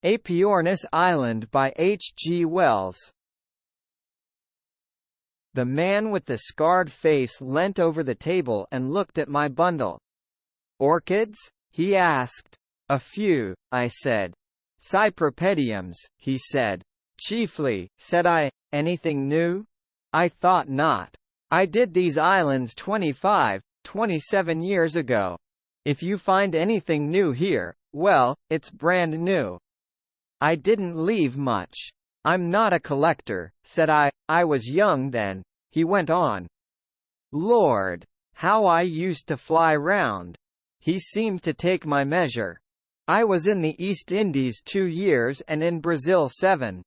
Aepyornis Island by H. G. Wells. The man with the scarred face leant over the table and looked at my bundle. "Orchids?" he asked. "A few," I said. "Cypripediums," he said. "Chiefly," said I. "Anything new?" "I thought not. I did these islands 27 years ago. If you find anything new here, well, it's brand new. I didn't leave much. I'm not a collector," said I. "I was young then," he went on. "Lord, how I used to fly round." He seemed to take my measure. "I was in the East Indies 2 years and in Brazil 7.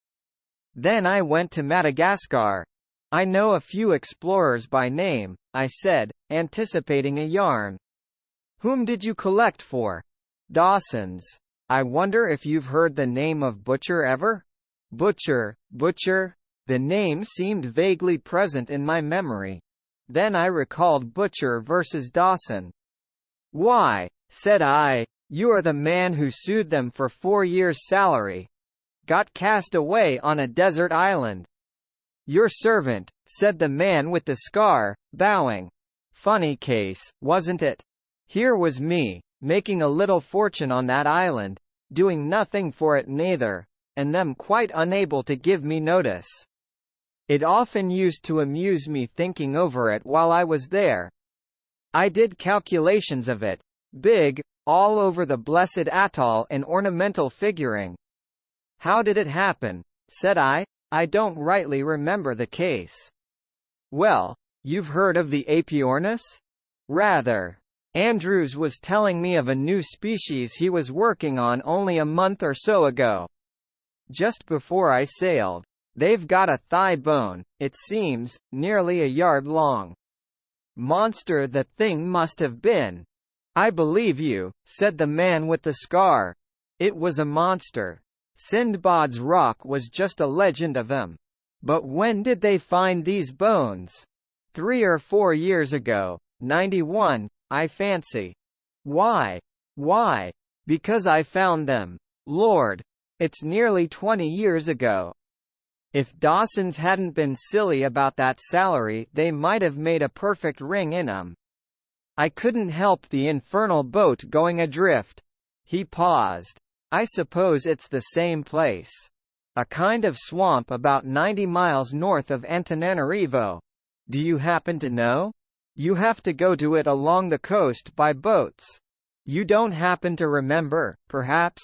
Then I went to Madagascar. I know a few explorers by name," I said, anticipating a yarn. "Whom did you collect for?" "Dawson's. I wonder if you've heard the name of Butcher ever?" Butcher? The name seemed vaguely present in my memory. Then I recalled Butcher versus Dawson. "Why," said I, "you are the man who sued them for 4 years' salary. Got cast away on a desert island." "Your servant," said the man with the scar, bowing. "Funny case, wasn't it? Here was me, making a little fortune on that island, doing nothing for it neither, and them quite unable to give me notice. It often used to amuse me thinking over it while I was there. I did calculations of it, big, all over the blessed atoll in ornamental figuring." "How did it happen?" said I. "I don't rightly remember the case." "Well, you've heard of the Aepyornis?" "Rather. Andrews was telling me of a new species he was working on only a month or so ago. Just before I sailed. They've got a thigh bone, it seems, nearly a yard long. Monster the thing must have been." "I believe you," said the man with the scar. "It was a monster. Sindbad's rock was just a legend of him. But when did they find these bones?" 3 or 4 years ago, 91, I fancy." "Why?" "Why? Because I found them. Lord! It's nearly 20 years ago. If Dawson's hadn't been silly about that salary they might have made a perfect ring in 'em. I couldn't help the infernal boat going adrift." He paused. "I suppose it's the same place. A kind of swamp about 90 miles north of Antananarivo. Do you happen to know? You have to go to it along the coast by boats. You don't happen to remember, perhaps?"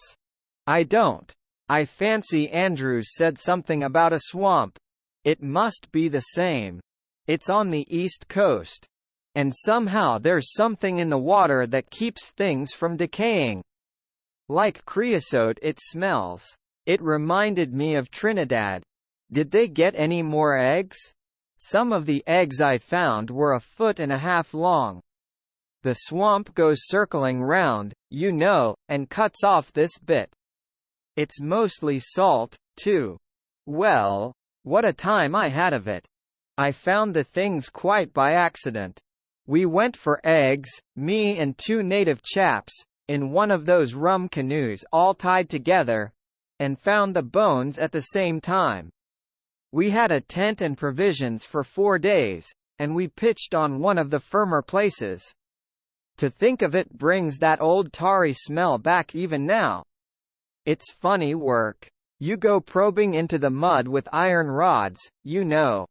"I don't. I fancy Andrews said something about a swamp. It must be the same. It's on the east coast. And somehow there's something in the water that keeps things from decaying. Like creosote it smells. It reminded me of Trinidad. Did they get any more eggs?" "Some of the eggs I found were 1.5 feet long. The swamp goes circling round, you know, and cuts off this bit. It's mostly salt, too. Well, what a time I had of it. I found the things quite by accident. We went for eggs, me and 2 native chaps, in one of those rum canoes all tied together, and found the bones at the same time. We had a tent and provisions for 4 days, and we pitched on one of the firmer places. To think of it brings that old tarry smell back even now. It's funny work. You go probing into the mud with iron rods, you know.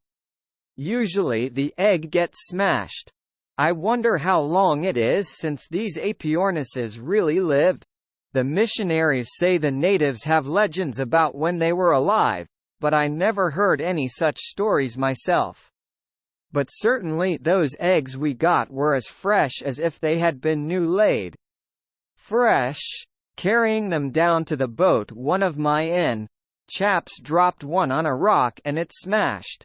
Usually the egg gets smashed. I wonder how long it is since these Aepyornises really lived. The missionaries say the natives have legends about when they were alive, but I never heard any such stories myself. But certainly those eggs we got were as fresh as if they had been new laid. Fresh? Carrying them down to the boat, one of my chaps dropped one on a rock and it smashed.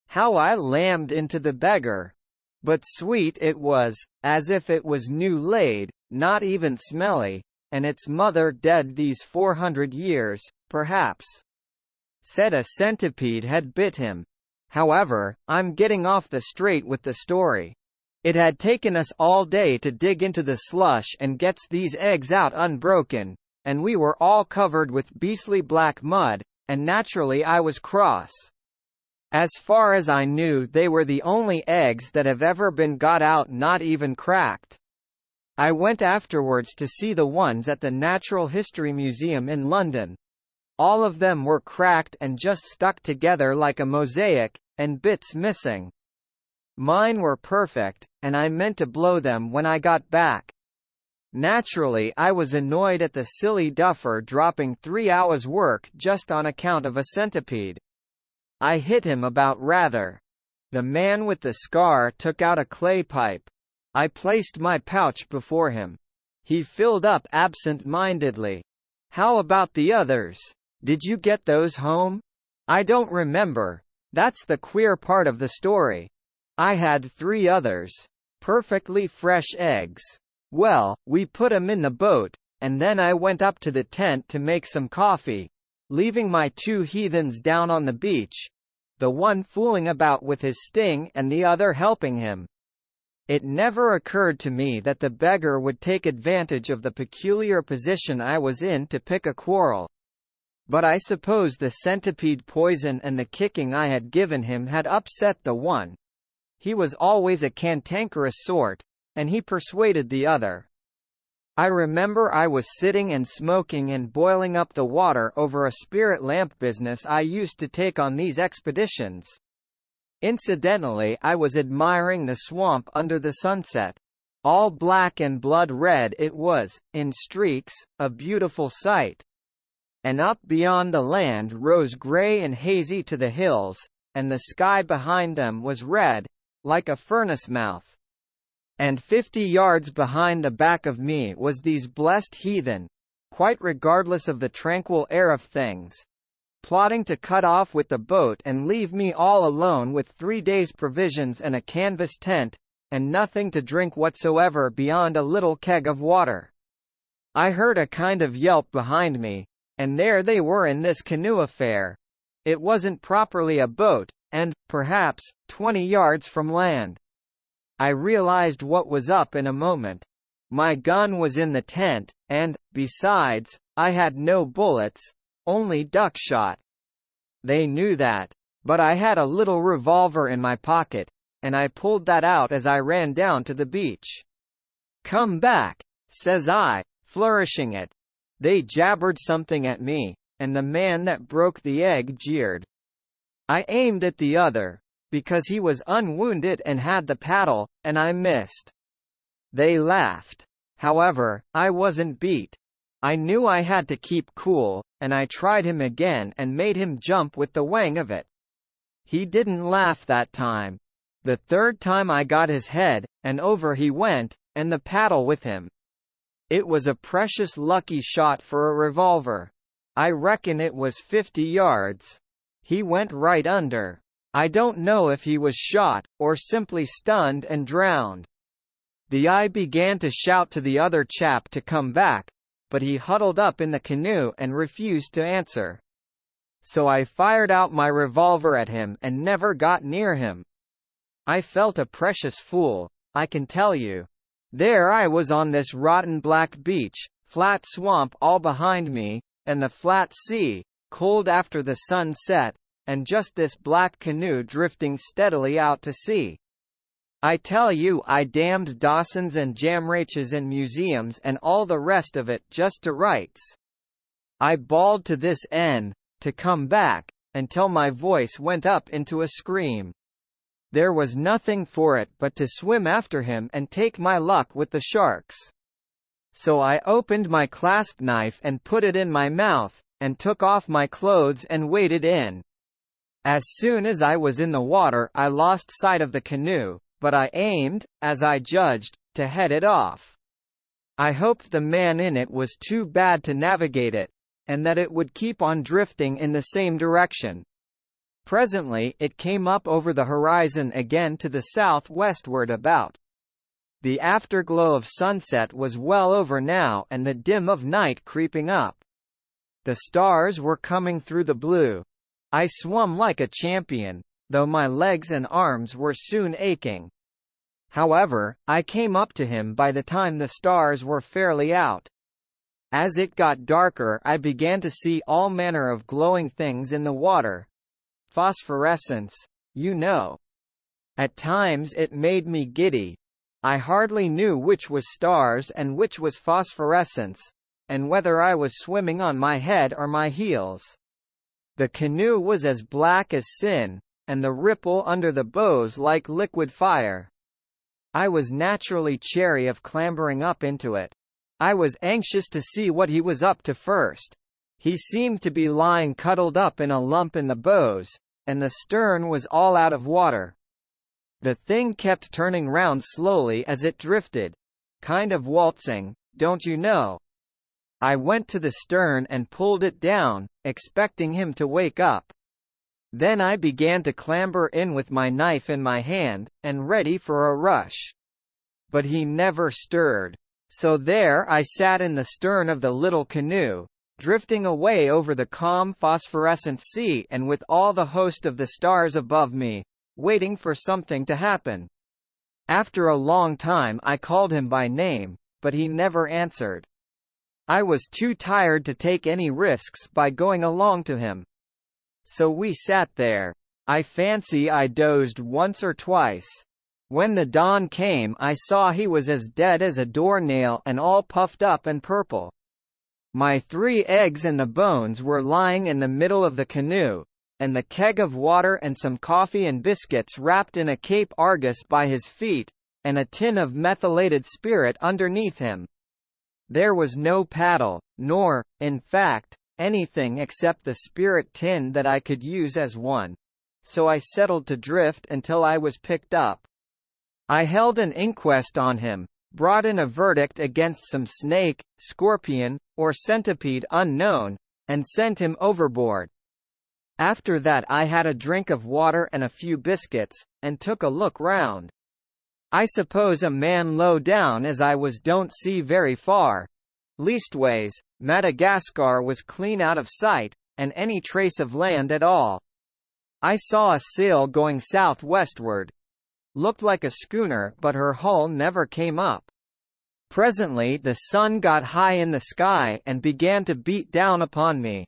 How I lammed into the beggar! But sweet it was, as if it was new laid, not even smelly, and its mother dead these 400 years, perhaps. Said a centipede had bit him. However, I'm getting off the straight with the story. It had taken us all day to dig into the slush and gets these eggs out unbroken, and we were all covered with beastly black mud, and naturally I was cross. As far as I knew, they were the only eggs that have ever been got out, not even cracked. I went afterwards to see the ones at the Natural History Museum in London. All of them were cracked and just stuck together like a mosaic, and bits missing. Mine were perfect, and I meant to blow them when I got back. Naturally, I was annoyed at the silly duffer dropping 3 hours' work just on account of a centipede. I hit him about rather. The man with the scar took out a clay pipe. I placed my pouch before him. He filled up absent-mindedly. "How about the others? Did you get those home?" "I don't remember. That's the queer part of the story. I had 3 others. Perfectly fresh eggs. Well, we put 'em in the boat, and then I went up to the tent to make some coffee, leaving my 2 heathens down on the beach, the one fooling about with his sting and the other helping him. It never occurred to me that the beggar would take advantage of the peculiar position I was in to pick a quarrel. But I suppose the centipede poison and the kicking I had given him had upset the one. He was always a cantankerous sort, and he persuaded the other. I remember I was sitting and smoking and boiling up the water over a spirit lamp business I used to take on these expeditions. Incidentally, I was admiring the swamp under the sunset. All black and blood red it was, in streaks, a beautiful sight. And up beyond the land rose grey and hazy to the hills, and the sky behind them was red, like a furnace mouth. And 50 yards behind the back of me was these blessed heathen, quite regardless of the tranquil air of things, plotting to cut off with the boat and leave me all alone with 3 days' provisions and a canvas tent, and nothing to drink whatsoever beyond a little keg of water. I heard a kind of yelp behind me, and there they were in this canoe affair. It wasn't properly a boat, and, perhaps, 20 yards from land. I realized what was up in a moment. My gun was in the tent, and, besides, I had no bullets, only duck shot. They knew that, but I had a little revolver in my pocket, and I pulled that out as I ran down to the beach. "Come back," says I, flourishing it. They jabbered something at me, and the man that broke the egg jeered. I aimed at the other, because he was unwounded and had the paddle, and I missed. They laughed. However, I wasn't beat. I knew I had to keep cool, and I tried him again and made him jump with the wang of it. He didn't laugh that time. The 3rd time I got his head, and over he went, and the paddle with him. It was a precious lucky shot for a revolver. I reckon it was 50 yards. He went right under. I don't know if he was shot, or simply stunned and drowned. I began to shout to the other chap to come back, but he huddled up in the canoe and refused to answer. So I fired out my revolver at him and never got near him. I felt a precious fool, I can tell you. There I was on this rotten black beach, flat swamp all behind me, and the flat sea, cold after the sun set, and just this black canoe drifting steadily out to sea. I tell you, I damned Dawsons and Jamraches and museums and all the rest of it just to rights. I bawled to this N, to come back, until my voice went up into a scream. There was nothing for it but to swim after him and take my luck with the sharks. So I opened my clasp knife and put it in my mouth, and took off my clothes and waded in. As soon as I was in the water I lost sight of the canoe, but I aimed, as I judged, to head it off. I hoped the man in it was too bad to navigate it, and that it would keep on drifting in the same direction. Presently it came up over the horizon again to the south-westward about. The afterglow of sunset was well over now and the dim of night creeping up. The stars were coming through the blue. I swum like a champion, though my legs and arms were soon aching. However, I came up to him by the time the stars were fairly out. As it got darker, I began to see all manner of glowing things in the water. Phosphorescence, you know. At times it made me giddy. I hardly knew which was stars and which was phosphorescence, and whether I was swimming on my head or my heels. The canoe was as black as sin, and the ripple under the bows like liquid fire. I was naturally chary of clambering up into it. I was anxious to see what he was up to first. He seemed to be lying cuddled up in a lump in the bows, and the stern was all out of water. The thing kept turning round slowly as it drifted. Kind of waltzing, don't you know? I went to the stern and pulled it down, expecting him to wake up. Then I began to clamber in with my knife in my hand, and ready for a rush. But he never stirred. So there I sat in the stern of the little canoe, drifting away over the calm phosphorescent sea and with all the host of the stars above me, waiting for something to happen. After a long time I called him by name, but he never answered. I was too tired to take any risks by going along to him. So we sat there. I fancy I dozed once or twice. When the dawn came, I saw he was as dead as a doornail and all puffed up and purple. My 3 eggs and the bones were lying in the middle of the canoe, and the keg of water and some coffee and biscuits wrapped in a Cape Argus by his feet, and a tin of methylated spirit underneath him. There was no paddle, nor, in fact, anything except the spirit tin that I could use as one. So I settled to drift until I was picked up. I held an inquest on him, brought in a verdict against some snake, scorpion, or centipede unknown, and sent him overboard. After that I had a drink of water and a few biscuits, and took a look round. I suppose a man low down as I was don't see very far. Leastways, Madagascar was clean out of sight, and any trace of land at all. I saw a sail going southwestward. Looked like a schooner, but her hull never came up. Presently the sun got high in the sky and began to beat down upon me.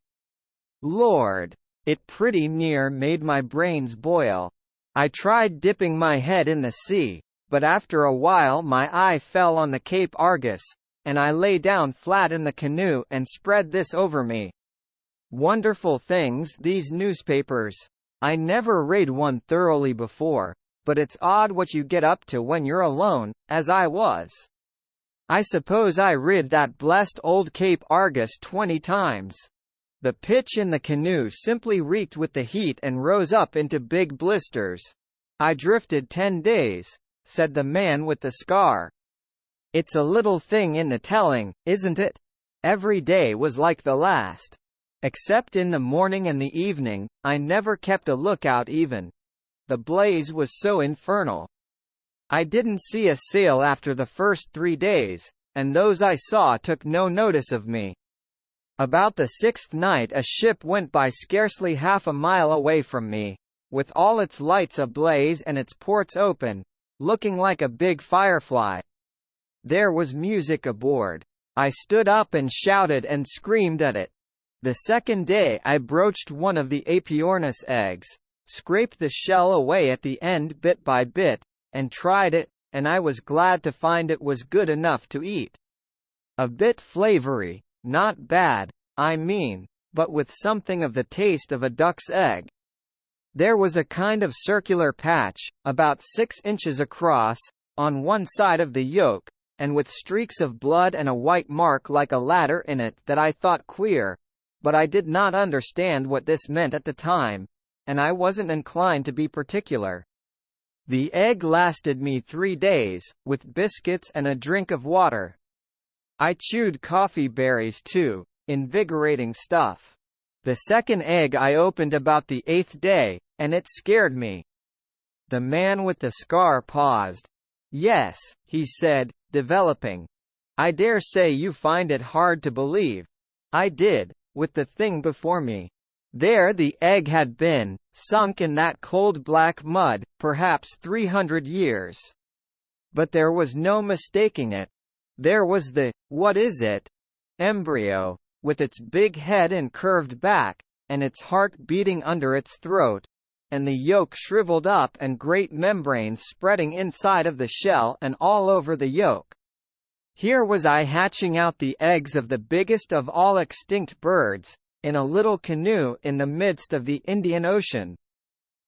Lord! It pretty near made my brains boil. I tried dipping my head in the sea, but after a while my eye fell on the Cape Argus, and I lay down flat in the canoe and spread this over me. Wonderful things, these newspapers. I never read one thoroughly before, but it's odd what you get up to when you're alone, as I was. I suppose I read that blessed old Cape Argus 20 times. The pitch in the canoe simply reeked with the heat and rose up into big blisters. I drifted 10 days, said the man with the scar. It's a little thing in the telling, isn't it? Every day was like the last. Except in the morning and the evening, I never kept a lookout even. The blaze was so infernal. I didn't see a sail after the first 3 days, and those I saw took no notice of me. About the 6th night a ship went by scarcely half a mile away from me, with all its lights ablaze and its ports open, looking like a big firefly. There was music aboard. I stood up and shouted and screamed at it. The second day I broached one of the Aepyornis eggs, scraped the shell away at the end bit by bit, and tried it, and I was glad to find it was good enough to eat. A bit flavory, not bad, I mean, but with something of the taste of a duck's egg. There was a kind of circular patch, about 6 inches across, on one side of the yolk, and with streaks of blood and a white mark like a ladder in it that I thought queer, but I did not understand what this meant at the time, and I wasn't inclined to be particular. The egg lasted me 3 days, with biscuits and a drink of water. I chewed coffee berries too, invigorating stuff. The second egg I opened about the 8th day, and it scared me. The man with the scar paused. Yes, he said, developing. I dare say you find it hard to believe. I did, with the thing before me. There the egg had been, sunk in that cold black mud, perhaps 300 years. But there was no mistaking it. There was the, what is it? embryo, with its big head and curved back, and its heart beating under its throat, and the yolk shriveled up and great membranes spreading inside of the shell and all over the yolk. Here was I hatching out the eggs of the biggest of all extinct birds, in a little canoe in the midst of the Indian Ocean.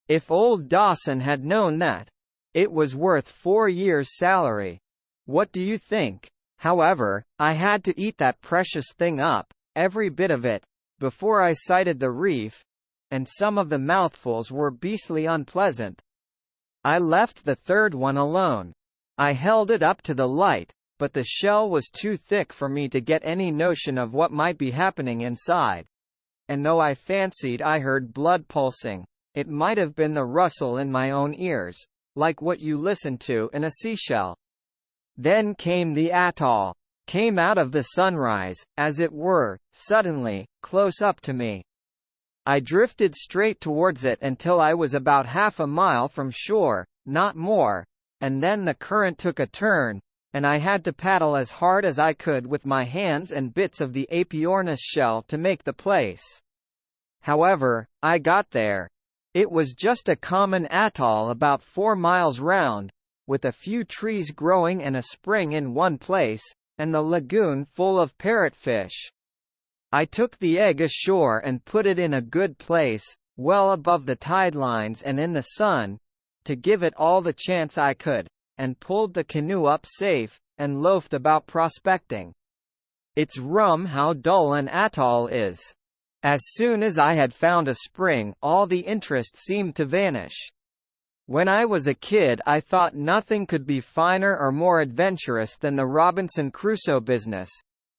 If old Dawson had known that, it was worth 4 years' salary. What do you think? However, I had to eat that precious thing up, every bit of it, before I sighted the reef, and some of the mouthfuls were beastly unpleasant. I left the third one alone. I held it up to the light, but the shell was too thick for me to get any notion of what might be happening inside. And though I fancied I heard blood pulsing, it might have been the rustle in my own ears, like what you listen to in a seashell. Then came the atoll, came out of the sunrise, as it were, suddenly, close up to me. I drifted straight towards it until I was about half a mile from shore, not more, and then the current took a turn, and I had to paddle as hard as I could with my hands and bits of the Aepyornis shell to make the place. However, I got there. It was just a common atoll about 4 miles round, with a few trees growing and a spring in one place, and the lagoon full of parrotfish. I took the egg ashore and put it in a good place, well above the tide lines and in the sun, to give it all the chance I could, and pulled the canoe up safe, and loafed about prospecting. It's rum how dull an atoll is. As soon as I had found a spring, all the interest seemed to vanish. When I was a kid I thought nothing could be finer or more adventurous than the Robinson Crusoe business,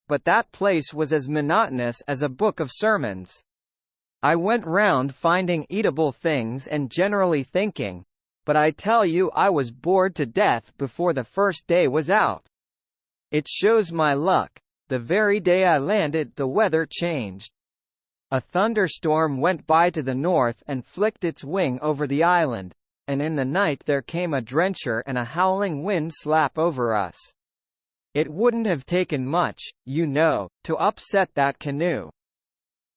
but that place was as monotonous as a book of sermons. I went round finding eatable things and generally thinking, but I tell you I was bored to death before the first day was out. It shows my luck, the very day I landed the weather changed. A thunderstorm went by to the north and flicked its wing over the island, and in the night there came a drencher and a howling wind slap over us. It wouldn't have taken much, you know, to upset that canoe.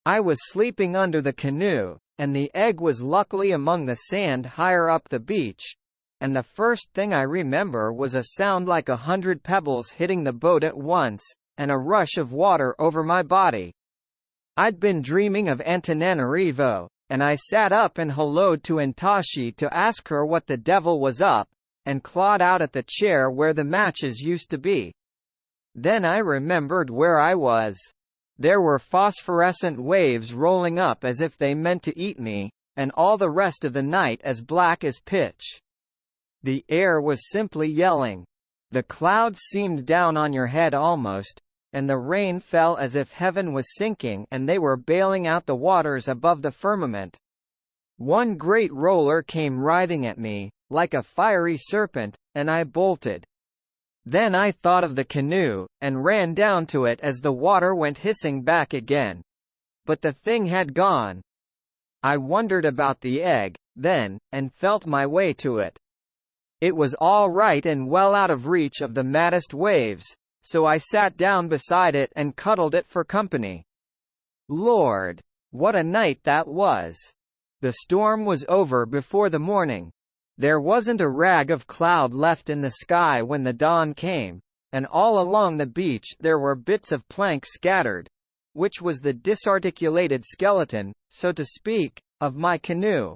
I was sleeping under the canoe, and the egg was luckily among the sand higher up the beach, and the first thing I remember was a sound like 100 pebbles hitting the boat at once, and a rush of water over my body. I'd been dreaming of Antananarivo, and I sat up and helloed to Intashi to ask her what the devil was up, and clawed out at the chair where the matches used to be. Then I remembered where I was. There were phosphorescent waves rolling up as if they meant to eat me, and all the rest of the night as black as pitch. The air was simply yelling. The clouds seemed down on your head almost, and the rain fell as if heaven was sinking and they were bailing out the waters above the firmament. One great roller came writhing at me, like a fiery serpent, and I bolted. Then I thought of the canoe, and ran down to it as the water went hissing back again. But the thing had gone. I wondered about the egg, then, and felt my way to it. It was all right and well out of reach of the maddest waves, so I sat down beside it and cuddled it for company. Lord! What a night that was! The storm was over before the morning. There wasn't a rag of cloud left in the sky when the dawn came, and all along the beach there were bits of plank scattered, which was the disarticulated skeleton, so to speak, of my canoe.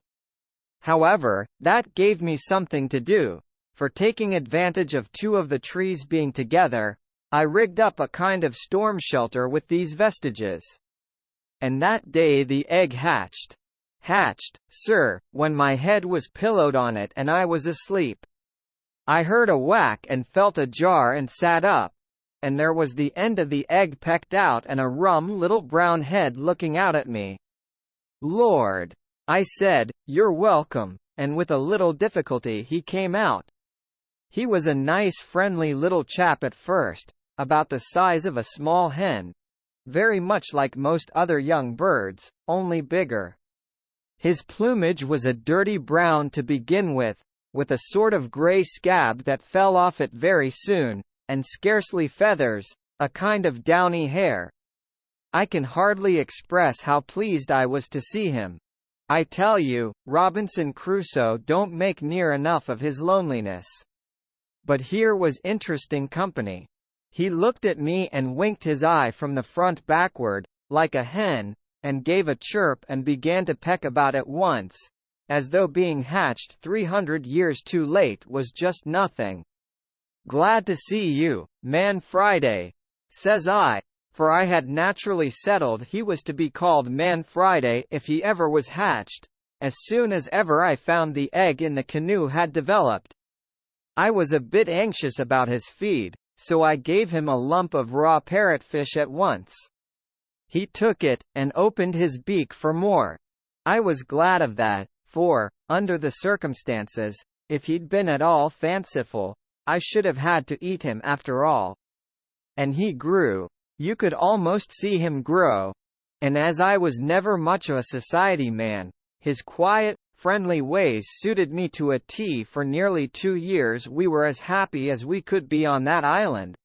However, that gave me something to do, for taking advantage of 2 of the trees being together, I rigged up a kind of storm shelter with these vestiges. And that day the egg hatched. Hatched, sir, when my head was pillowed on it and I was asleep. I heard a whack and felt a jar and sat up, and there was the end of the egg pecked out and a rum little brown head looking out at me. Lord! I said, you're welcome, and with a little difficulty he came out. He was a nice friendly little chap at first, about the size of a small hen, very much like most other young birds, only bigger. His plumage was a dirty brown to begin with a sort of grey scab that fell off it very soon, and scarcely feathers, a kind of downy hair. I can hardly express how pleased I was to see him. I tell you, Robinson Crusoe don't make near enough of his loneliness. But here was interesting company. He looked at me and winked his eye from the front backward, like a hen, and gave a chirp and began to peck about at once, as though being hatched 300 years too late was just nothing. "Glad to see you, Man Friday," says I, for I had naturally settled he was to be called Man Friday if he ever was hatched, as soon as ever I found the egg in the canoe had developed. I was a bit anxious about his feed, so I gave him a lump of raw parrotfish at once. He took it, and opened his beak for more. I was glad of that, for, under the circumstances, if he'd been at all fanciful, I should have had to eat him after all. And he grew. You could almost see him grow. And as I was never much of a society man, his quiet, friendly ways suited me to a T. For nearly 2 years we were as happy as we could be on that island.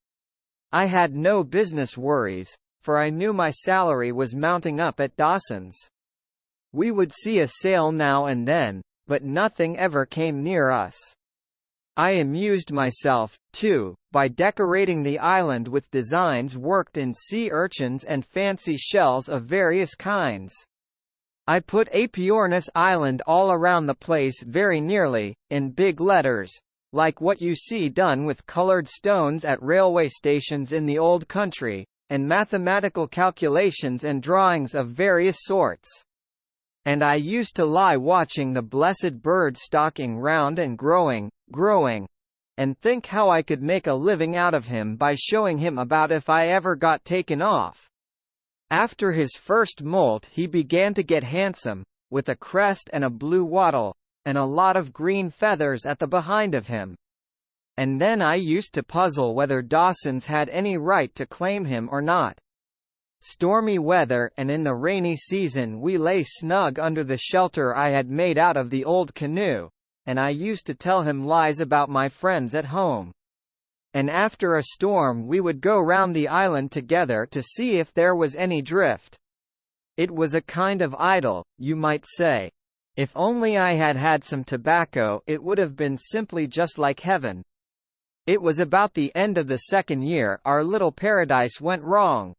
I had no business worries, for I knew my salary was mounting up at Dawson's. We would see a sail now and then, but nothing ever came near us. I amused myself, too, by decorating the island with designs worked in sea urchins and fancy shells of various kinds. I put Aepyornis Island all around the place very nearly, in big letters, like what you see done with coloured stones at railway stations in the old country, and mathematical calculations and drawings of various sorts. And I used to lie watching the blessed bird stalking round and growing, and think how I could make a living out of him by showing him about if I ever got taken off. After his first molt he began to get handsome, with a crest and a blue wattle, and a lot of green feathers at the behind of him. And then I used to puzzle whether Dawson's had any right to claim him or not. Stormy weather and in the rainy season we lay snug under the shelter I had made out of the old canoe, and I used to tell him lies about my friends at home. And after a storm we would go round the island together to see if there was any drift. It was a kind of idyll, you might say. If only I had had some tobacco it would have been simply just like heaven. It was about the end of the second year our little paradise went wrong.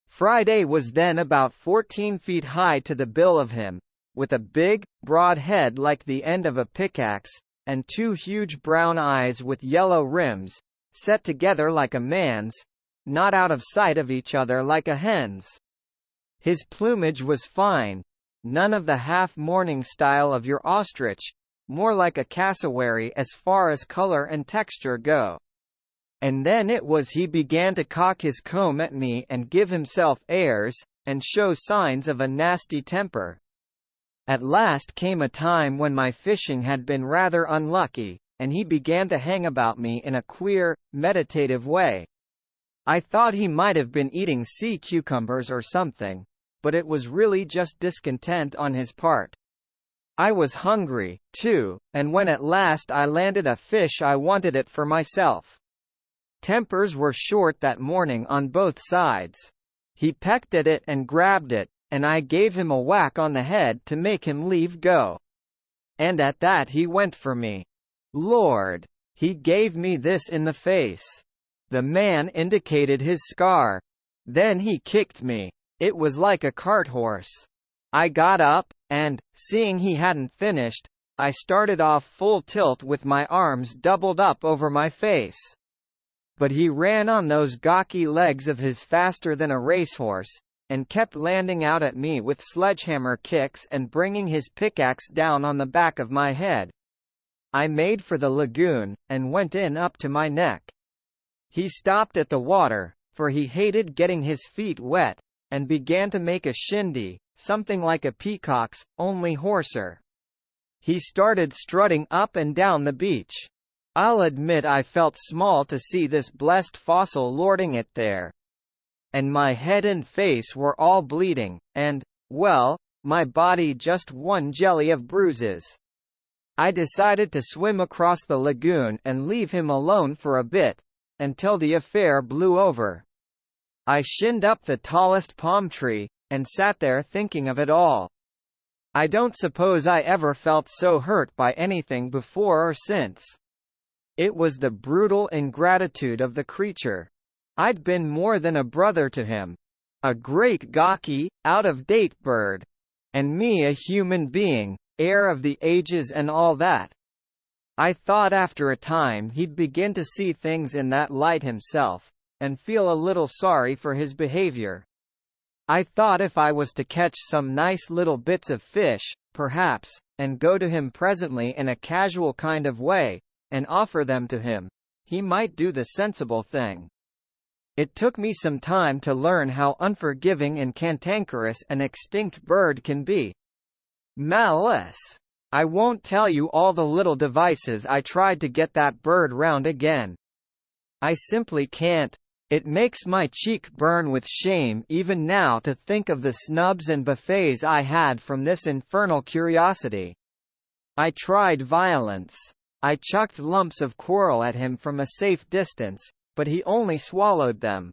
Friday was then about 14 feet high to the bill of him, with a big, broad head like the end of a pickaxe, and 2 huge brown eyes with yellow rims, set together like a man's, not out of sight of each other like a hen's. His plumage was fine, none of the half-mourning style of your ostrich, more like a cassowary as far as colour and texture go. And then it was he began to cock his comb at me and give himself airs, and show signs of a nasty temper. At last came a time when my fishing had been rather unlucky, and he began to hang about me in a queer, meditative way. I thought he might have been eating sea cucumbers or something, but it was really just discontent on his part. I was hungry, too, and when at last I landed a fish I wanted it for myself. Tempers were short that morning on both sides. He pecked at it and grabbed it, and I gave him a whack on the head to make him leave go. And at that he went for me. Lord! He gave me this in the face. The man indicated his scar. Then he kicked me. It was like a cart horse. I got up, and, seeing he hadn't finished, I started off full tilt with my arms doubled up over my face. But he ran on those gawky legs of his faster than a racehorse, and kept landing out at me with sledgehammer kicks and bringing his pickaxe down on the back of my head. I made for the lagoon, and went in up to my neck. He stopped at the water, for he hated getting his feet wet, and began to make a shindy, something like a peacock's, only hoarser. He started strutting up and down the beach. I'll admit I felt small to see this blessed fossil lording it there. And my head and face were all bleeding, and, well, my body just one jelly of bruises. I decided to swim across the lagoon and leave him alone for a bit, until the affair blew over. I shinned up the tallest palm tree, and sat there thinking of it all. I don't suppose I ever felt so hurt by anything before or since. It was the brutal ingratitude of the creature. I'd been more than a brother to him. A great gawky, out-of-date bird. And me a human being, heir of the ages and all that. I thought after a time he'd begin to see things in that light himself, and feel a little sorry for his behavior. I thought if I was to catch some nice little bits of fish, perhaps, and go to him presently in a casual kind of way, and offer them to him, he might do the sensible thing. It took me some time to learn how unforgiving and cantankerous an extinct bird can be. Malice! I won't tell you all the little devices I tried to get that bird round again. I simply can't. It makes my cheek burn with shame even now to think of the snubs and buffets I had from this infernal curiosity. I tried violence. I chucked lumps of coral at him from a safe distance, but he only swallowed them.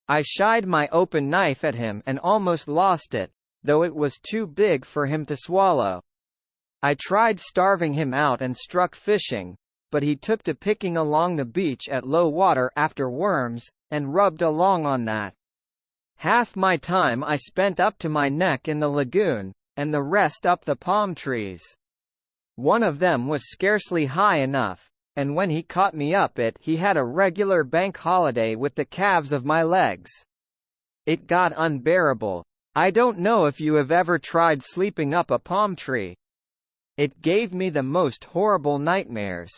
I shied my open knife at him and almost lost it, though it was too big for him to swallow. I tried starving him out and struck fishing, but he took to picking along the beach at low water after worms, and rubbed along on that. Half my time I spent up to my neck in the lagoon, and the rest up the palm trees. One of them was scarcely high enough, and when he caught me up it he had a regular bank holiday with the calves of my legs. It got unbearable. I don't know if you have ever tried sleeping up a palm tree. It gave me the most horrible nightmares.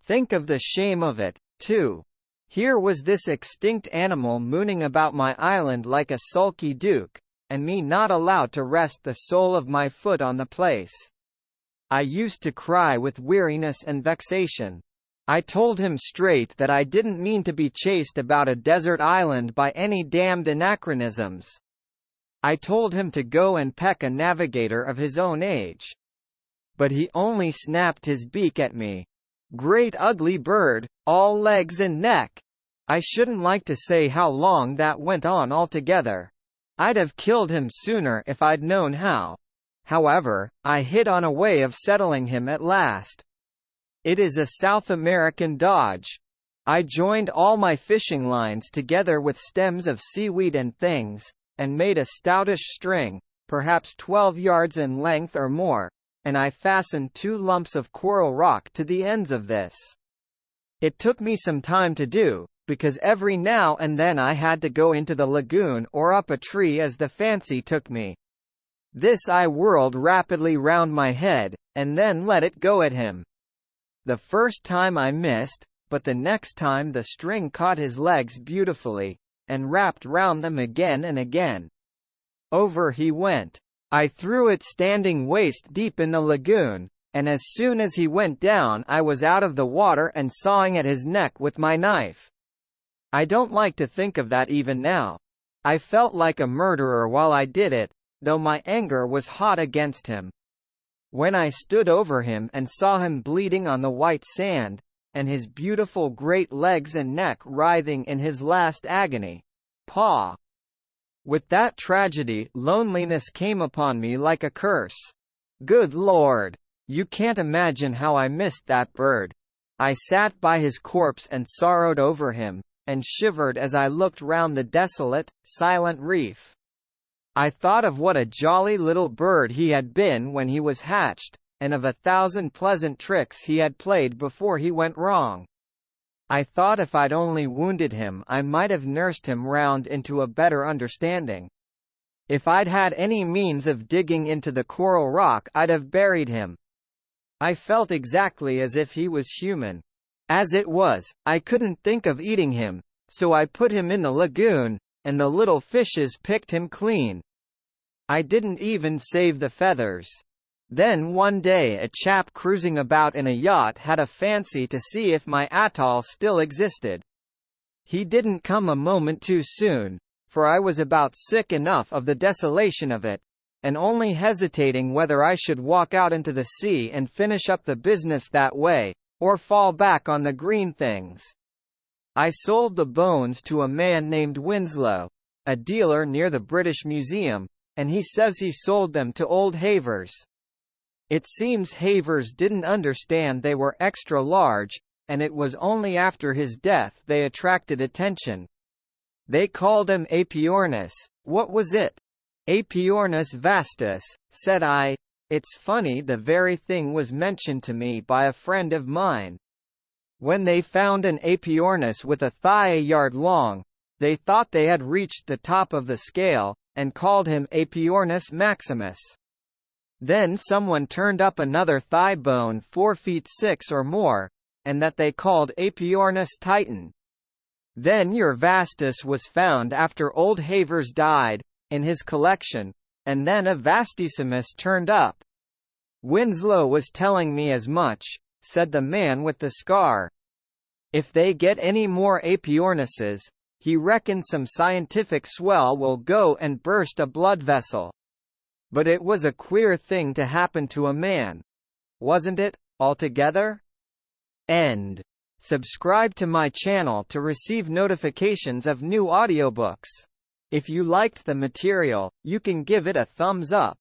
Think of the shame of it, too. Here was this extinct animal mooning about my island like a sulky duke, and me not allowed to rest the sole of my foot on the place. I used to cry with weariness and vexation. I told him straight that I didn't mean to be chased about a desert island by any damned anachronisms. I told him to go and peck a navigator of his own age. But he only snapped his beak at me. Great ugly bird, all legs and neck. I shouldn't like to say how long that went on altogether. I'd have killed him sooner if I'd known how. However, I hit on a way of settling him at last. It is a South American dodge. I joined all my fishing lines together with stems of seaweed and things, and made a stoutish string, perhaps 12 yards in length or more, and I fastened 2 lumps of coral rock to the ends of this. It took me some time to do, because every now and then I had to go into the lagoon or up a tree as the fancy took me. This I whirled rapidly round my head, and then let it go at him. The first time I missed, but the next time the string caught his legs beautifully, and wrapped round them again and again. Over he went. I threw it standing waist deep in the lagoon, and as soon as he went down I was out of the water and sawing at his neck with my knife. I don't like to think of that even now. I felt like a murderer while I did it, though my anger was hot against him. When I stood over him and saw him bleeding on the white sand, and his beautiful great legs and neck writhing in his last agony, paw! With that tragedy, loneliness came upon me like a curse. Good Lord! You can't imagine how I missed that bird. I sat by his corpse and sorrowed over him, and shivered as I looked round the desolate, silent reef. I thought of what a jolly little bird he had been when he was hatched, and of 1,000 pleasant tricks he had played before he went wrong. I thought if I'd only wounded him I might have nursed him round into a better understanding. If I'd had any means of digging into the coral rock I'd have buried him. I felt exactly as if he was human. As it was, I couldn't think of eating him, so I put him in the lagoon, and the little fishes picked him clean. I didn't even save the feathers. Then one day a chap cruising about in a yacht had a fancy to see if my atoll still existed. He didn't come a moment too soon, for I was about sick enough of the desolation of it, and only hesitating whether I should walk out into the sea and finish up the business that way, or fall back on the green things. I sold the bones to a man named Winslow, a dealer near the British Museum, and he says he sold them to old Havers. It seems Havers didn't understand they were extra large, and it was only after his death they attracted attention. They called him Aepyornis. What was it? Aepyornis vastus, said I. It's funny, the very thing was mentioned to me by a friend of mine. When they found an Aepyornis with a thigh a yard long, they thought they had reached the top of the scale, and called him Aepyornis maximus. Then someone turned up another thigh bone 4 feet 6 or more, and that they called Aepyornis titan. Then your vastus was found after old Havers died, in his collection, and then a vastissimus turned up. Winslow was telling me as much, said the man with the scar. If they get any more Aepyornises, he reckons some scientific swell will go and burst a blood vessel. But it was a queer thing to happen to a man. Wasn't it, altogether? End. Subscribe to my channel to receive notifications of new audiobooks. If you liked the material, you can give it a thumbs up.